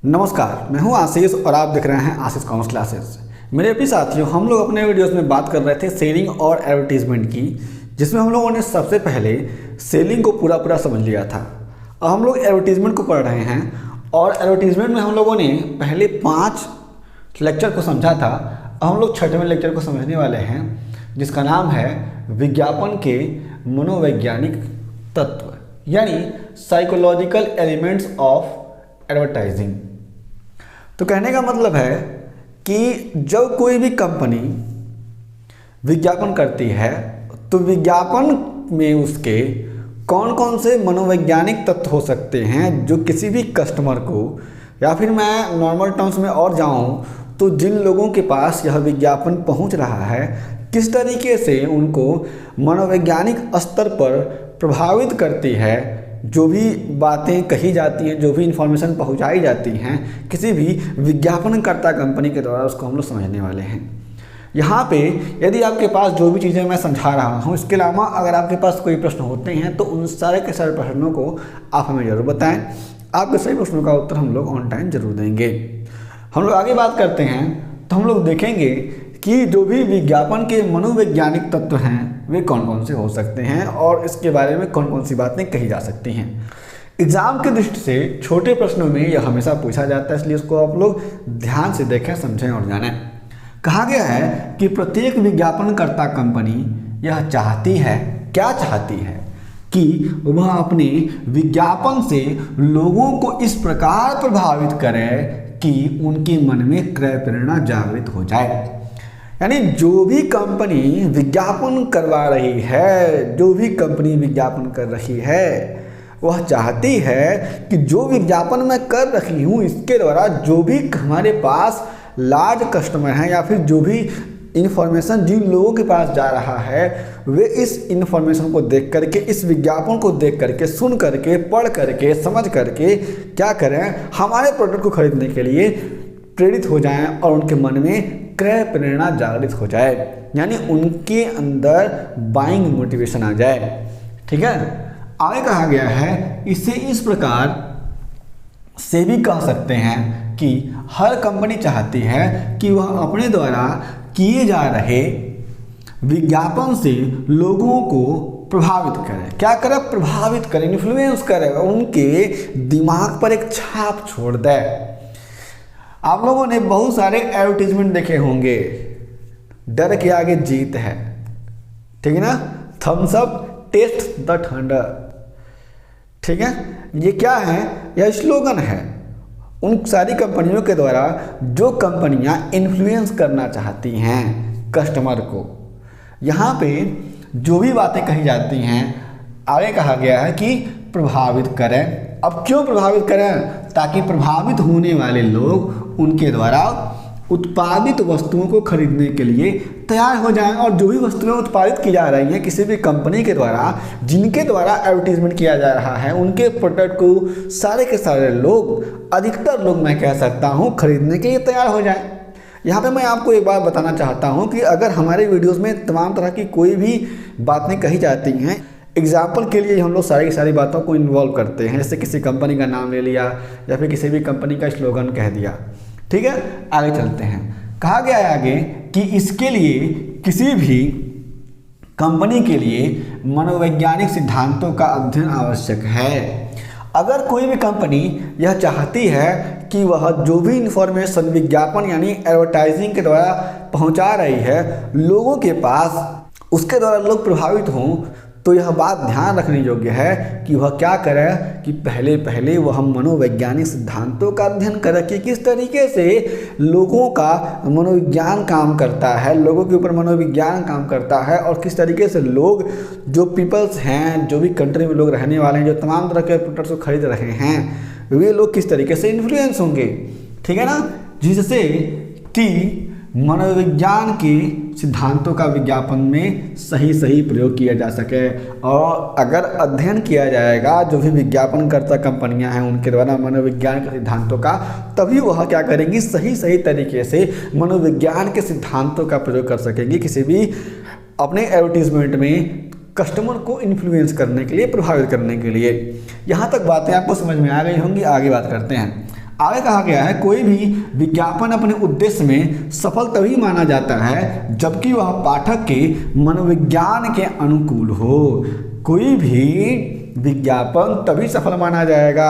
नमस्कार, मैं हूं आशीष और आप देख रहे हैं आशीष कॉमर्स क्लासेस। मेरे प्रिय साथियों, हम लोग अपने वीडियोस में बात कर रहे थे सेलिंग और एडवर्टीजमेंट की, जिसमें हम लोगों ने सबसे पहले सेलिंग को पूरा समझ लिया था। अब हम लोग एडवर्टीजमेंट को पढ़ रहे हैं और एडवर्टीजमेंट में हम लोगों ने पहले 5 लेक्चर को समझा था। अब हम लोग 6वें लेक्चर को समझने वाले हैं, जिसका नाम है विज्ञापन के मनोवैज्ञानिक तत्व, यानी साइकोलॉजिकल एलिमेंट्स ऑफ एडवर्टाइजिंग। तो कहने का मतलब है कि जब कोई भी कंपनी विज्ञापन करती है तो विज्ञापन में उसके कौन कौन से मनोवैज्ञानिक तत्व हो सकते हैं जो किसी भी कस्टमर को, या फिर मैं नॉर्मल टर्म्स में और जाऊं तो जिन लोगों के पास यह विज्ञापन पहुंच रहा है, किस तरीके से उनको मनोवैज्ञानिक स्तर पर प्रभावित करती है। जो भी बातें कही जाती हैं, जो भी इंफॉर्मेशन पहुंचाई जाती हैं किसी भी विज्ञापनकर्ता कंपनी के द्वारा, उसको हम लोग समझने वाले हैं। यहाँ पे यदि आपके पास जो भी चीज़ें मैं समझा रहा हूँ, इसके अलावा अगर आपके पास कोई प्रश्न होते हैं तो उन सारे के सारे प्रश्नों को आप हमें ज़रूर बताएं। आपके सभी प्रश्नों का उत्तर हम लोग ऑन टाइम जरूर देंगे। हम लोग आगे बात करते हैं तो हम लोग देखेंगे कि जो भी विज्ञापन के मनोवैज्ञानिक तत्व हैं वे कौन कौन से हो सकते हैं और इसके बारे में कौन कौन सी बातें कही जा सकती हैं। एग्जाम की दृष्टि से छोटे प्रश्नों में यह हमेशा पूछा जाता है, इसलिए इसको आप लोग ध्यान से देखें, समझें और जानें। कहा गया है कि प्रत्येक विज्ञापनकर्ता कंपनी यह चाहती है, क्या चाहती है कि वह अपने विज्ञापन से लोगों को इस प्रकार प्रभावित करे कि उनके मन में क्रय प्रेरणा जागृत हो जाए। यानी जो भी कंपनी विज्ञापन करवा रही है, जो भी कंपनी विज्ञापन कर रही है, वह चाहती है कि जो विज्ञापन मैं कर रही हूँ इसके द्वारा जो भी हमारे पास लार्ज कस्टमर हैं या फिर जो भी इंफॉर्मेशन जिन लोगों के पास जा रहा है, वे इस इंफॉर्मेशन को देख करके, इस विज्ञापन को देख करके, सुन करके, पढ़ करके, समझ करके क्या करें, हमारे प्रोडक्ट को खरीदने के लिए प्रेरित हो जाएं और उनके मन में क्रय प्रेरणा जागृत हो जाए, यानी उनके अंदर बाइंग मोटिवेशन आ जाए। ठीक है, आगे कहा गया है इसे इस प्रकार से भी कह सकते हैं कि हर कंपनी चाहती है कि वह अपने द्वारा किए जा रहे विज्ञापन से लोगों को प्रभावित करे। क्या करे? प्रभावित करे, इन्फ्लुएंस करे, उनके दिमाग पर एक छाप छोड़ दे। आप लोगों ने बहुत सारे एडवर्टीजमेंट देखे होंगे, डर के आगे जीत है, ठीक है ना, thumbs up test the thunder. ठीक है, ये क्या है? यह स्लोगन है उन सारी कंपनियों के द्वारा जो कंपनियां इन्फ्लुएंस करना चाहती हैं कस्टमर को। यहाँ पे जो भी बातें कही जाती हैं, आगे कहा गया है कि प्रभावित करें। अब क्यों प्रभावित करें? ताकि प्रभावित होने वाले लोग उनके द्वारा उत्पादित वस्तुओं को खरीदने के लिए तैयार हो जाएं, और जो भी वस्तुएं उत्पादित की जा रही हैं किसी भी कंपनी के द्वारा, जिनके द्वारा एडवर्टीजमेंट किया जा रहा है, उनके प्रोडक्ट को सारे के सारे लोग, अधिकतर लोग मैं कह सकता हूं, खरीदने के लिए तैयार हो जाएं। यहाँ पे मैं आपको एक बात बताना चाहता हूँ कि अगर हमारे वीडियोज़ में तमाम तरह की कोई भी बातें कही जाती हैं, एग्जाम्पल के लिए हम लोग सारी की सारी बातों को इन्वॉल्व करते हैं, जैसे किसी कंपनी का नाम ले लिया या फिर किसी भी कंपनी का स्लोगन कह दिया। ठीक है, आगे चलते हैं। कहा गया है आगे कि इसके लिए किसी भी कंपनी के लिए मनोवैज्ञानिक सिद्धांतों का अध्ययन आवश्यक है। अगर कोई भी कंपनी यह चाहती है कि वह जो भी इंफॉर्मेशन विज्ञापन यानी एडवर्टाइजिंग के द्वारा पहुंचा रही है लोगों के पास, उसके द्वारा लोग प्रभावित हों, तो यह बात ध्यान रखने योग्य है कि वह क्या करे कि पहले वह मनोवैज्ञानिक सिद्धांतों का अध्ययन करे कि किस तरीके से लोगों का मनोविज्ञान काम करता है, लोगों के ऊपर मनोविज्ञान काम करता है, और किस तरीके से लोग, जो पीपल्स हैं, जो भी कंट्री में लोग रहने वाले हैं, जो तमाम तरह के प्रोडक्ट्स को खरीद रहे हैं, वे लोग किस तरीके से इन्फ्लुएंस होंगे। ठीक है ना, जिससे कि मनोविज्ञान के सिद्धांतों का विज्ञापन में सही प्रयोग किया जा सके। और अगर अध्ययन किया जाएगा जो भी विज्ञापनकर्ता कंपनियां हैं उनके द्वारा मनोविज्ञान के सिद्धांतों का, तभी वह क्या करेंगी, सही तरीके से मनोविज्ञान के सिद्धांतों का प्रयोग कर सकेंगी किसी भी अपने एडवर्टीजमेंट में कस्टमर को इन्फ्लुएंस करने के लिए, प्रभावित करने के लिए। यहाँ तक बातें आपको समझ में आ गई होंगी। आगे बात करते हैं। आगे कहा गया है कोई भी विज्ञापन अपने उद्देश्य में सफल तभी माना जाता है जबकि वह पाठक के मनोविज्ञान के अनुकूल हो। कोई भी विज्ञापन तभी सफल माना जाएगा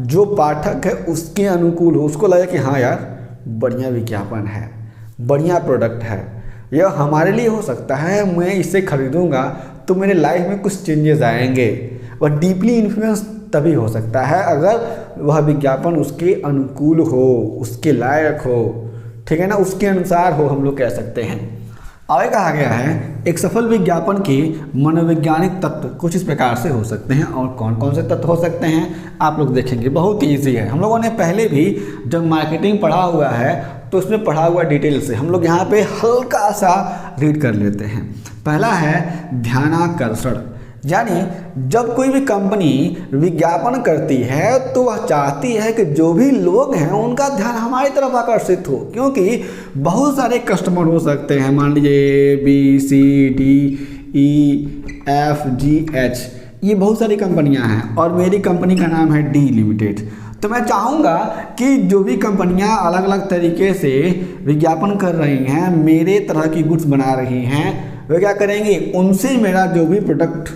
जो पाठक है उसके अनुकूल हो, उसको लगे कि हाँ यार बढ़िया विज्ञापन है, बढ़िया प्रोडक्ट है, यह हमारे लिए हो सकता है, मैं इसे खरीदूंगा तो मेरे लाइफ में कुछ चेंजेस आएंगे। वह डीपली इन्फ्लुएंस तभी हो सकता है अगर वह विज्ञापन उसके अनुकूल हो, उसके लायक हो, ठीक है ना, उसके अनुसार हो, हम लोग कह सकते हैं। आगे कहा गया है एक सफल विज्ञापन के मनोवैज्ञानिक तत्व कुछ इस प्रकार से हो सकते हैं। और कौन कौन से तत्व हो सकते हैं आप लोग देखेंगे, बहुत ईजी है। हम लोगों ने पहले भी जब मार्केटिंग पढ़ा हुआ है तो उसमें पढ़ा हुआ डिटेल से हम लोग यहाँ पे हल्का सा रीड कर लेते हैं। पहला है ध्यानाकर्षण, यानी जब कोई भी कंपनी विज्ञापन करती है तो वह चाहती है कि जो भी लोग हैं उनका ध्यान हमारी तरफ आकर्षित हो, क्योंकि बहुत सारे कस्टमर हो सकते हैं, मान लीजिए ABCDEFGH, ये बहुत सारी कंपनियां हैं और मेरी कंपनी का नाम है D लिमिटेड। तो मैं चाहूँगा कि जो भी कंपनियां अलग अलग तरीके से विज्ञापन कर रही हैं, मेरे तरह की गुड्स बना रही हैं, वे क्या करेंगे, उनसे मेरा जो भी प्रोडक्ट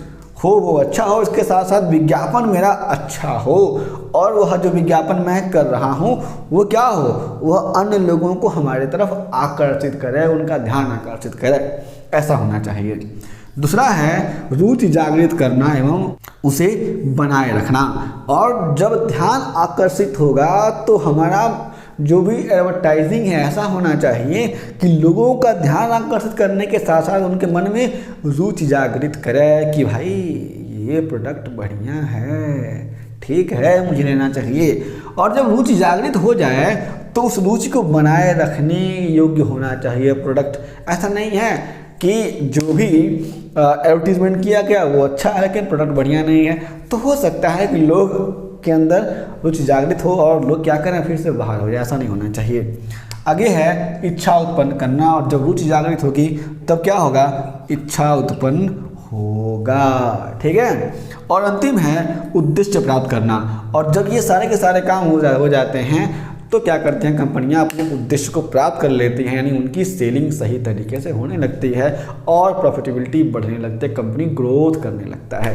हो वो अच्छा हो, इसके साथ साथ विज्ञापन मेरा अच्छा हो और वह जो विज्ञापन मैं कर रहा हूँ वो क्या हो, वह अन्य लोगों को हमारे तरफ आकर्षित करे, उनका ध्यान आकर्षित करे, ऐसा होना चाहिए। दूसरा है रुचि जागृत करना एवं उसे बनाए रखना। और जब ध्यान आकर्षित होगा तो हमारा जो भी एडवर्टाइजिंग है ऐसा होना चाहिए कि लोगों का ध्यान आकर्षित करने के साथ साथ उनके मन में रुचि जागृत करे कि भाई ये प्रोडक्ट बढ़िया है, ठीक है, मुझे लेना चाहिए। और जब रुचि जागृत हो जाए तो उस रुचि को बनाए रखने योग्य होना चाहिए प्रोडक्ट। ऐसा नहीं है कि जो भी एडवर्टीजमेंट किया गया वो अच्छा है लेकिन प्रोडक्ट बढ़िया नहीं है, तो हो सकता है कि लोग के अंदर रुचि जागृत हो और लोग क्या करें फिर से बाहर हो जाए, ऐसा नहीं होना चाहिए। आगे है इच्छा उत्पन्न करना, और जब रुचि जागृत होगी तब क्या होगा, इच्छा उत्पन्न होगा, ठीक है। और अंतिम है उद्देश्य प्राप्त करना, और जब ये सारे के सारे काम हो जाते हैं तो क्या करते हैं कंपनियां अपने उद्देश्य को प्राप्त कर लेती हैं, यानी उनकी सेलिंग सही तरीके से होने लगती है और प्रॉफिटेबिलिटी बढ़ने लगती है, कंपनी ग्रोथ करने लगता है।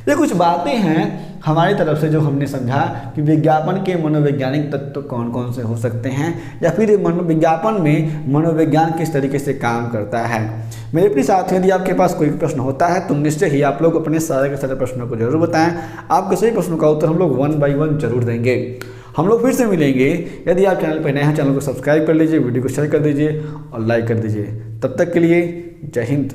ये कुछ बातें हैं हमारी तरफ से जो हमने समझा कि विज्ञापन के मनोवैज्ञानिक तत्व कौन कौन से हो सकते हैं, या फिर विज्ञापन में मनोविज्ञान किस तरीके से काम करता है। मेरे प्रिय साथियों, यदि आपके पास कोई प्रश्न होता है तो निश्चय ही आप लोग अपने सारे के सारे प्रश्नों को जरूर बताएं। आपके सभी प्रश्नों का उत्तर हम लोग 1 by 1 जरूर देंगे। हम लोग फिर से मिलेंगे। यदि आप चैनल पर नए हैं, चैनल को सब्सक्राइब कर लीजिए, वीडियो को शेयर कर दीजिए और लाइक कर दीजिए। तब तक के लिए जय हिंद।